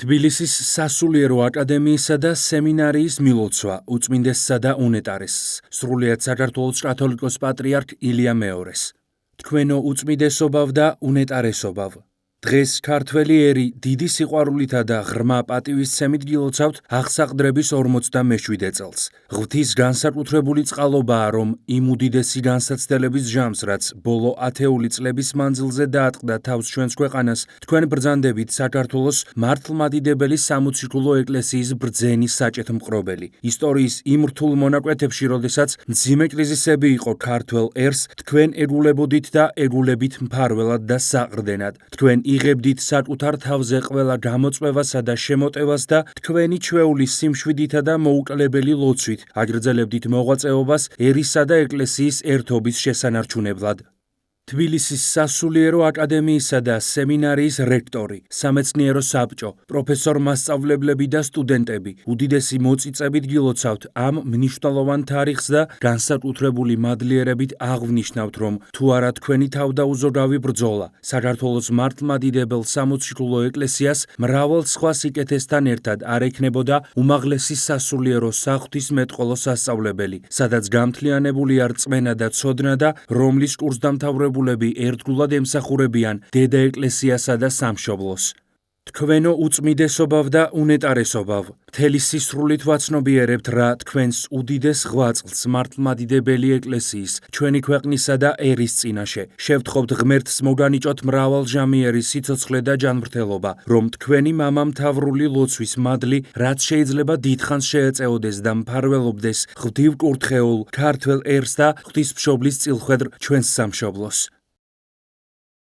თბილისის სასულიერო აკადემიისა და სემინარიის მილოცვა უწმინდესსა და უნეტარესს, სრულიად საქართველოს კათოლიკოს-პატრიარქ ილია მეორეს. თქვენო უწმინდესობავ და უნეტარესობავ. დღეს ქართველი ერი დიდი სიყვარულითა და ღრმა პატივისცემით გილოცავთ აღსაყდრების 47 წელს. ღვთის განსაკუთრებული წყალობაა, რომ იმ უდიდესი განსაცდელების ჟამს, რაც ბოლო ათეული წლების მანძილზე დაატყდა თავს ჩვენს ქვეყანას, თქვენ ბრძანდებით საქართველოს მართლმადიდებელი სამოციქულო ეკლესიის ბრძენის საჭეთმყრობელი. ისტორიის იმ რთულ მონაკვეთებში, როდესაც მძიმე კრიზისები იყო ქართველ ერს, თქვენ ეგულებოდით და ეგულებით მფარველად და საყრდენად. თქვენ იღებდით საკუთარ თავზე ყველა გამოწვევასა და შემოტევას და თქვენი ჩვეულის სიმშვიდითა და მოუკლებელი ლოცვით აგრძელებდით მოღვაწეობას ერისა და ეკლესიის ერთობის შესანარჩუნებლად. თბილისის სასულიერო აკადემიისა და სემინარიის რექტორი, სამეცნიერო საბჭო, პროფესორ-მასწავლებლები და სტუდენტები უდიდესი მოწიწებით გილოცავთ ამ მნიშვნელოვან თარიღს და განსაკუთრებული მადლიერებით აღვნიშნავთ, რომ თუ არა თქვენი თავდაუზოგავი ბრძოლა საქართველოს მართლმადიდებელ სამოციქულო ეკლესიას მრავალ სხვა სიკეთესთან ერთად არ ექნებოდა უმაღლესი სასულიერო საღვთისმეტყველო სასწავლებელი, სადაც გამთლიანებულია რწმენა და ცოდნა და რომლის კურსდამთავრებულები ერთგულად ემსახურებიან დედა ეკლესიასა და სამშობლოს. თქვენო უწმინდესობავ და უნეტარესობავ, მთელი სისრულით ვაცნობიერებთ რა თქვენს უდიდეს ღვაწლს მართლმადიდებელი ეკლესიის, ჩვენი ქვეყნისა და ერის წინაშე. შევთხოვთ ღმერთს მოგანიჭოთ მრავალჟამიერი სიცოცხლე და ჯანმრთელობა, რომ თქვენი მამამთავრული ლოცვის მადლი, რაც შეიძლება დიდხანს შეეწეოდეს და მფარველობდეს ღვთივ კურთხეულ ქართველ ერს და ღვთისმშობლის წილხვედრ ჩვენს სამშობლოს.